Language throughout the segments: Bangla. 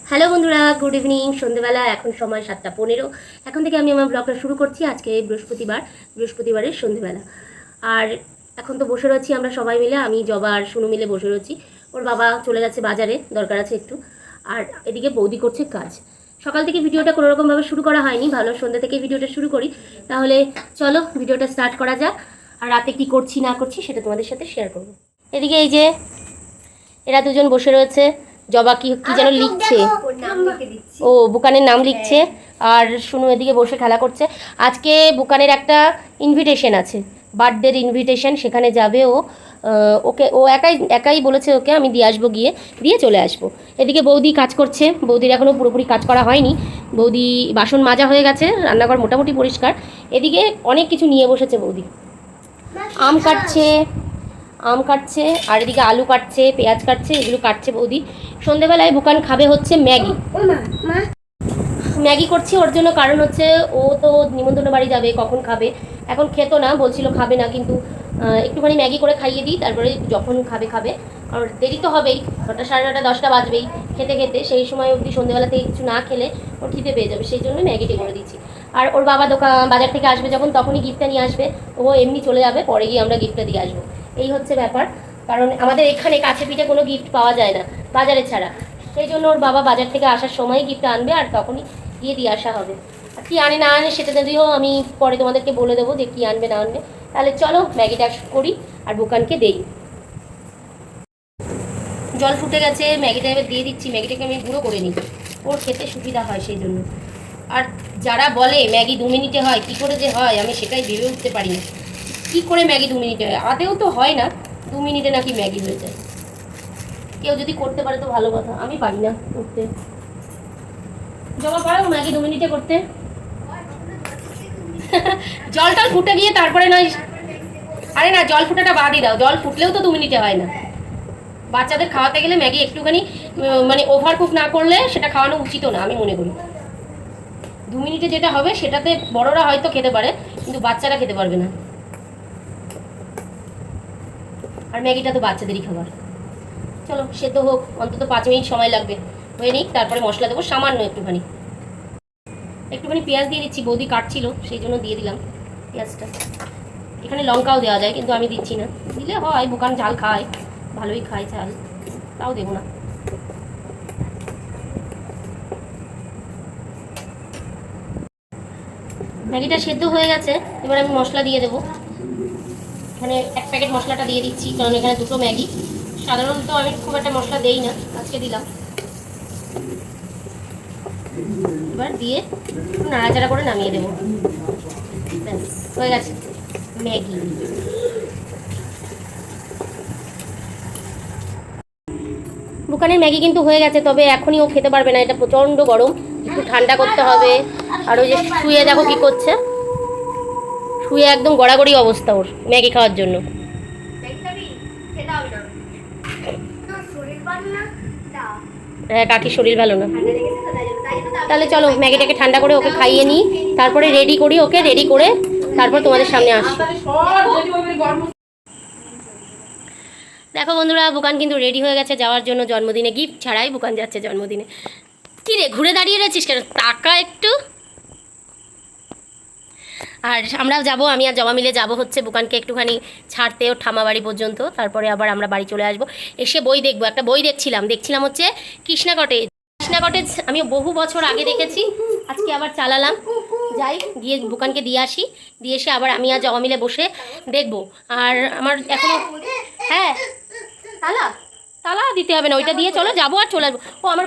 হ্যালো বন্ধুরা, গুড ইভিনিং। সন্ধ্যেবেলা এখন সময় 7:15। এখন থেকে আমি আমার ব্লগটা শুরু করছি। আজকে বৃহস্পতিবারের সন্ধ্যেবেলা। আর এখন তো বসে রয়েছি আমরা সবাই মিলে, আমি জবা আর শুনু মিলে বসে রয়েছি। ওর বাবা চলে গেছে বাজারে, দরকার আছে একটু। আর এদিকে বৌদি করছে কাজ। সকাল থেকে ভিডিওটা কোনোরকমভাবে শুরু করা হয়নি, ভালো সন্ধ্যা থেকে ভিডিওটা শুরু করি। তাহলে চলো ভিডিওটা স্টার্ট করা যাক। আর রাতে কি করছি না করছি সেটা তোমাদের সাথে শেয়ার করবো। এদিকে এই যে এরা দুজন বসে রয়েছে। জবা কি কি যেন লিখছে, ও বুকানের নাম লিখছে। আর শুনু এদিকে বসে খেলা করছে। আজকে বুকানের একটা ইনভিটেশন আছে, বার্থডের ইনভিটেশন, সেখানে যাবে ও। ওকে ও একাই একাই বলেছে ওকে আমি দিয়ে আসবো, গিয়ে দিয়ে চলে আসবো। এদিকে বৌদি কাজ করছে, বৌদির এখনও পুরোপুরি কাজ করা হয়নি। বৌদি বাসন মাজা হয়ে গেছে, রান্নাঘর মোটামুটি পরিষ্কার। এদিকে অনেক কিছু নিয়ে বসেছে বৌদি, আম কাটছে আর এদিকে আলু কাটছে, পেঁয়াজ কাটছে, এগুলো কাটছে বৌদি। সন্ধেবেলায় বুকান খাবে হচ্ছে ম্যাগি। ম্যাগি করছি ওর জন্য, কারণ হচ্ছে ও তো নিমন্ত্রণ বাড়ি যাবে, কখন খাবে। এখন খেতো না, বলছিল খাবে না, কিন্তু একটুখানি ম্যাগি করে খাইয়ে দিই, তারপরে যখন খাবে। আর দেরি তো হবেই, 9টা, 9:30, 10টা বাজবেই খেতে খেতে। সেই সময় অবধি সন্ধেবেলা থেকে কিছু না খেলে ওর খিদে পেয়ে যাবে, সেই জন্য ম্যাগিটি করে দিচ্ছি। আর ওর বাবা বাজার থেকে আসবে যখন, তখনই গিফটটা নিয়ে আসবে। ও এমনি চলে যাবে, পরে গিয়ে আমরা গিফটটা দিয়ে আসবো। এই হচ্ছে ব্যাপার, কারণ আমাদের এখানে কাছে পিঠে কোনো গিফট পাওয়া যায় না বাজারে ছাড়া। সেই জন্য ওর বাবা বাজার থেকে আসার সময় গিফটটা আনবে, আর তখনই গিয়ে দিয়ে আসা হবে। আর কী আনে না আনে সেটা যদিও আমি পরে তোমাদেরকে বলে দেবো যে কী আনবে না আনবে। তাহলে চলো ম্যাগিটা করি আর বুকানকে দেই। জল ফুটে গেছে, ম্যাগিটা এবার দিয়ে দিচ্ছি। ম্যাগিটাকে আমি গুঁড়ো করে নিই, ওর খেতে সুবিধা হয় সেই জন্য। আর যারা বলে ম্যাগি 2 মিনিটে হয়, কী করে যে হয় আমি সেটাই ভেবে উঠতে পারি না। কী করে ম্যাগি 2 মিনিটে হয়? আদেও তো হয় না 2 মিনিটে নাকি ম্যাগি হয়ে যায়। কেউ যদি করতে পারে তো ভালো কথা, আমি পারি না করতে। জমা পারো ম্যাগি 2 মিনিটে করতে? জলটা ফুটে গিয়ে তারপরে নয়। আরে না, জল ফুটাটা বাদই দাও, জল ফুটলেও তো 2 মিনিটে হয় না। বাচ্চাদের খাওয়াতে গেলে ম্যাগি একটুখানি মানে ওভার কুক না করলে সেটা খাওয়ানো উচিতও না, আমি মনে করি। 2 মিনিটে যেটা হবে সেটাতে বড়রা হয়তো খেতে পারে, কিন্তু বাচ্চারা খেতে পারবে না। আর ম্যাগিটা তো বাচ্চাদেরই খাবার। চলো সেদ্ধ হোক, অন্তত 5 মিনিট সময় লাগবে, হয়ে নিক, তারপরে মশলা দেবো সামান্য একটুখানি। পেঁয়াজ দিয়ে দিচ্ছি, বৌদি কাটছিল সেই জন্য দিয়ে দিলাম পেঁয়াজটা। এখানে লঙ্কাও দেওয়া যায়, কিন্তু আমি দিচ্ছি না, দিলে হয়, বুকান ঝাল খায়, ভালোই খায় ঝাল, তাও দেবো না। ম্যাগিটা সেদ্ধ হয়ে গেছে, এবার আমি মশলা দিয়ে দেবো। এখানে 1 প্যাকেট মশলাটা দিয়ে দিচ্ছি, কারণ এখানে 2টো ম্যাগি। সাধারণত আমি খুব একটা মশলা দেই না, আজকে দিলাম। এবার দিয়ে নাড়াচাড়া করে নামিয়ে দেবো, ব্যাস হয়ে গেছে ম্যাগি। বুকানের ম্যাগি কিন্তু হয়ে গেছে, তবে এখনই ও খেতে পারবে না, এটা প্রচণ্ড গরম, একটু ঠান্ডা করতে হবে। আর ওই যে শুয়ে দেখো কি করছে, শুয়ে একদম গড়াগড়ি অবস্থা ওর ম্যাগি খাওয়ার জন্য। হ্যাঁ, কাকির শরীর ভালো না। তাহলে চলো ম্যাগিটাকে ঠান্ডা করে ওকে খাইয়ে নিই, তারপরে রেডি করি ওকে, রেডি করে তারপর তোমাদের সামনে আসি। দেখো বন্ধুরা, বুকান কিন্তু রেডি হয়ে গেছে যাওয়ার জন্য জন্মদিনে। গিফট ছাড়াই বুকান যাচ্ছে জন্মদিনে। কি রে, ঘুরে দাঁড়িয়ে রয়েছিস কেন? টাকা একটু। আর আমরাও যাবো, আমি আর জমা মিলে যাবো হচ্ছে বুকানকে একটুখানি ছাড়তে ওর ঠামা বাড়ি পর্যন্ত, তারপরে আবার আমরা বাড়ি চলে আসবো। এসে বই দেখবো, একটা বই দেখছিলাম হচ্ছে কৃষ্ণা কটেজ। আমি বহু বছর আগে দেখেছি, আজকে আবার চালালাম। যাই গিয়ে বুকানকে দিয়ে আসি, দিয়ে এসে আবার আমি আর জমা মিলে বসে দেখবো। আর আমার এখনো, হ্যাঁ, তালা তালা দিতে হবে না, ওইটা দিয়ে চলো, যাবো আর চলে আসবো। ও আমার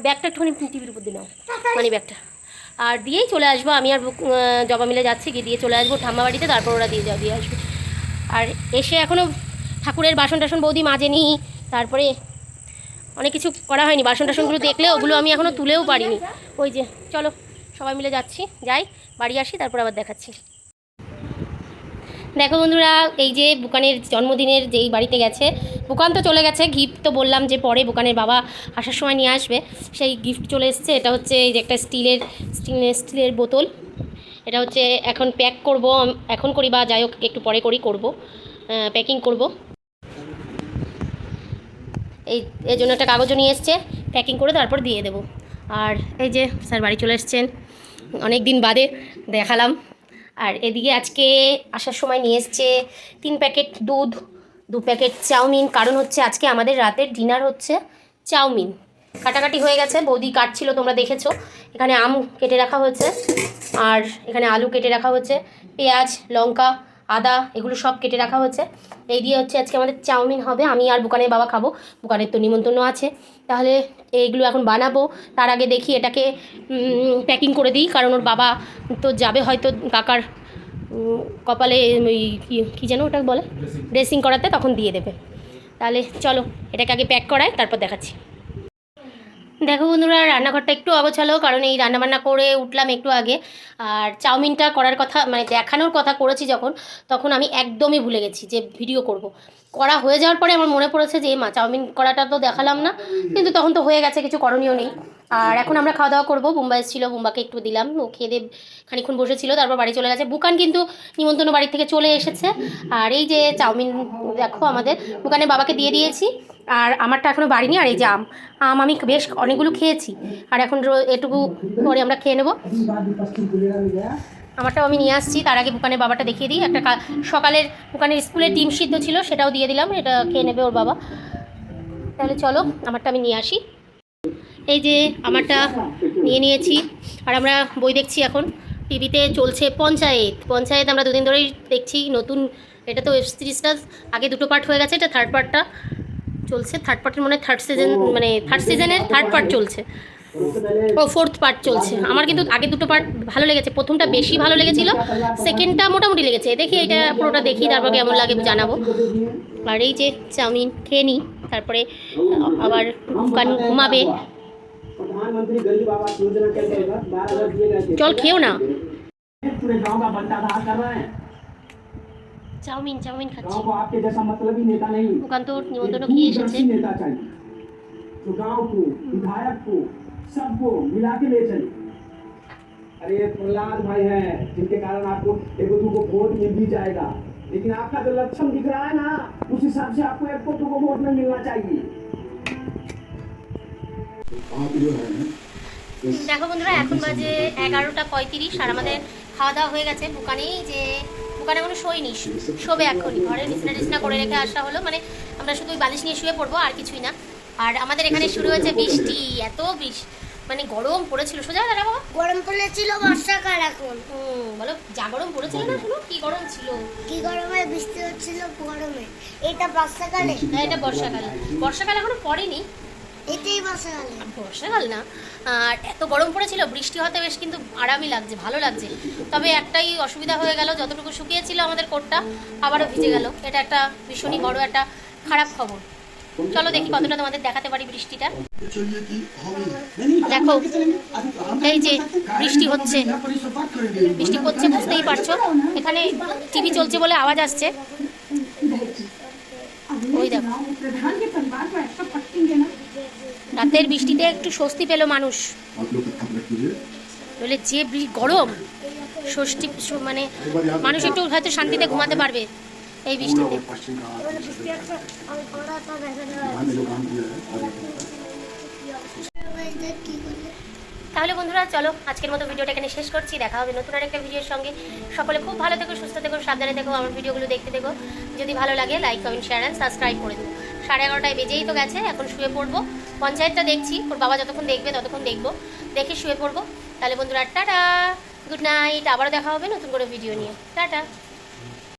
ব্যাগটা একটুখানি টিভির উপর দিলাম, মানি ব্যাগটা, আর দিয়েই চলে আসবো। আমি আর জবা মিলে যাচ্ছি, গিয়ে দিয়ে চলে আসবো ঠাম্মা বাড়িতে, তারপর ওরা দিয়ে আসবে। আর এসে এখনও ঠাকুরের বাসন টাসন বৌদি মাজেনি, তারপরে অনেক কিছু করা হয়নি। বাসন টাসনগুলো দেখলে ওগুলো আমি এখনও তুলেও পারিনি। ওই যে চলো সবাই মিলে যাচ্ছি, যাই বাড়ি আসি, তারপর আবার দেখাচ্ছি। দেখো বন্ধুরা, এই যে বুকানের জন্মদিনের যেই বাড়িতে গেছে, বুকান তো চলে গেছে, গিফট তো বললাম যে পরে বুকানের বাবা আসার সময় নিয়ে আসবে, সেই গিফট চলে এসছে। এটা হচ্ছে এই যে একটা স্টিলের বোতল, এটা হচ্ছে এখন প্যাক করব, এখন করি বা যাই হোক একটু পরে করব প্যাকিং করব। এই জন্য একটা কাগজও নিয়ে এসছে, প্যাকিং করে তারপর দিয়ে দেবো। আর এই যে স্যার বাড়ি চলে এসছেন, অনেক দিন বাদে দেখালাম। আর এদিকে আজকে আসার সময় নিয়ে এসছে 3 প্যাকেট দুধ, 2 প্যাকেট চাউমিন। কারণ হচ্ছে আজকে আমাদের রাতের ডিনার হচ্ছে চাউমিন। কাটাকাটি হয়ে গেছে, বৌদি কাটছিল, তোমরা দেখেছো। এখানে আম কেটে রাখা হয়েছে, আর এখানে আলু কেটে রাখা হয়েছে, পেঁয়াজ, লঙ্কা, আদা এগুলো সব কেটে রাখা হয়েছে। এই দিয়ে হচ্ছে আজকে আমাদের চাউমিন হবে। আমি আর বুকানের বাবা খাবো, বুকানের তো নিমন্ত্রণ আছে। তাহলে এইগুলো এখন বানাবো। তার আগে দেখি এটাকে প্যাকিং করে দিই, কারণ ওর বাবা তো যাবে হয়তো কাকার কপালে কী যেন ওটা বলে, ড্রেসিং করাতে, তখন দিয়ে দেবে। তাহলে চলো এটাকে আগে প্যাক করাই, তারপর দেখাচ্ছি। দেখো বন্ধুরা, রান্নাঘরটা একটু অগোছালো, কারণ এই রান্নাবান্না করে উঠলাম একটু আগে। আর চাউমিনটা করার কথা, মানে দেখানোর কথা করেছি যখন, তখন আমি একদমই ভুলে গেছি যে ভিডিও করব। করা হয়ে যাওয়ার পরে আমার মনে পড়েছে যে মা চাউমিন করাটা তো দেখালাম না, কিন্তু তখন তো হয়ে গেছে, কিছু করণীয় নেই। আর এখন আমরা খাওয়া দাওয়া করবো। বুম্বা এসেছিল, বুম্বাকে একটু দিলাম, ও খেয়ে দিয়ে খানিক্ষণ বসেছিল, তারপর বাড়ি চলে গেছে। বুকান কিন্তু নিমন্ত্রণ বাড়ি থেকে চলে এসেছে। আর এই যে চাউমিন দেখো আমাদের বুকানের বাবাকে দিয়ে দিয়েছি, আর আমারটা এখনও বাড়িনি। আর এই যে আম আমি বেশ অনেকগুলো খেয়েছি, আর এখন এটুকু পরে আমরা খেয়ে নেবো। আমারটাও আমি নিয়ে আসছি। তার আগে বুকানের বাবাটা দেখিয়ে দিই। একটা সকালের বুকানের স্কুলের ডিম সিদ্ধ ছিল, সেটাও দিয়ে দিলাম, এটা খেয়ে নেবে ওর বাবা। তাহলে চলো আমারটা আমি নিয়ে আসি। এই যে আমারটা নিয়ে নিয়েছি, আর আমরা বই দেখছি এখন। টিভিতে চলছে পঞ্চায়েত আমরা দুদিন ধরেই দেখছি। নতুন, এটা তো ওয়েব সিরিজটা আগে 2টো পার্ট হয়ে গেছে, এটা 3rd পার্টটা চলছে। 3rd পার্টের মনে হয় 3rd সিজন, মানে 3rd সিজনের 3rd পার্ট চলছে, ও 4th পার্ট চলছে। আমার কিন্তু আগে 2টো পার্ট ভালো লেগেছে, প্রথমটা বেশি ভালো লেগেছিল, সেকেন্ডটা মোটামুটি লেগেছে। দেখি এটা পুরোটা দেখি, তারপর কেমন লাগে জানাবো। আর এই যে চাউমিন খেয়ে নিই, তারপরে আবার ঘুমাবে। চল খেও না। চাউমিন খাচ্ছি। ওখান তো নিমন্ত্রণ খেয়ে এসেছে। सबको मिला के ले चले। अरे प्रहलाद भाई हैं जिनके कारण आपको एक को वोट मिल भी जाएगा, लेकिन आपका जो लक्षण दिख रहा है ना, उस हिसाब से आपको एक को वोट में मिलना चाहिए। দেখো বন্ধুরা, এখন বাজে 11:35, আর আমাদের খাওয়া দাওয়া হয়ে গেছে। বুকানে এখনো শোয়নি, শোবে এখনই। ঘরে বিছনা করে রেখে আসা হলো, মানে আমরা শুধু বালিশ নিয়ে শুয়ে পড়বো, আর কিছুই না। আর আমাদের এখানে শুরু হয়েছে বৃষ্টি, এত মানে গরম পড়েছিল। সোজা দাঁড়া বাবা, গরম পড়েছিল বর্ষাকাল এখন। বলো, যা গরম পড়েছিল না, শুনো কি গরম ছিল, কি গরমে বৃষ্টি হচ্ছিল গরমে। এটা বর্ষাকালে, হ্যাঁ এটা বর্ষাকাল এখনো পড়েনি, এটাই বর্ষাকাল না। আর এত গরম পড়েছিল, বৃষ্টি হতে বেশ কিন্তু আরামই লাগছে, ভালো লাগছে। তবে একটাই অসুবিধা হয়ে গেল, যতটুকু শুকিয়েছিল আমাদের কোটটা আবারও ভিজে গেল। এটা একটা ভীষণই বড় একটা খারাপ খবর। চলো দেখি কতটা তোমাদের দেখাতে পারি বৃষ্টিটা। দেখো এই যে বৃষ্টি হচ্ছে, বুঝতেই পারছো। এখানে টিভি চলছে বলে আওয়াজ আসছে। ওই দেখো, রাতের বৃষ্টিতে একটু স্বস্তি পেল মানুষ, বলে যে গরম, ষষ্ঠী মানে মানুষ একটু হয়তো শান্তিতে ঘুমাতে পারবে এই বৃষ্টিতে। তাহলে বন্ধুরা চলো আজকের মতো ভিডিওটা এখানে শেষ করছি। দেখা হবে নতুন আরেকটা ভিডিওর সঙ্গে। সকলে খুব ভালো থেকো, সুস্থ থেকো, সাবধানে থেকো। আমার ভিডিওগুলো দেখতে থেকো। যদি ভালো লাগে like, comment, share and subscribe করে দেবো। 11:30 বেজেই তো গেছে, এখন শুয়ে পড়বো। পঞ্চায়েতটা দেখছি, ওর বাবা যতক্ষণ দেখবে ততক্ষণ দেখবো, দেখে শুয়ে পড়বো। তাহলে বন্ধুরা টাটা, গুড নাইট। আবারও দেখা হবে নতুন করে ভিডিও নিয়ে। টাটা।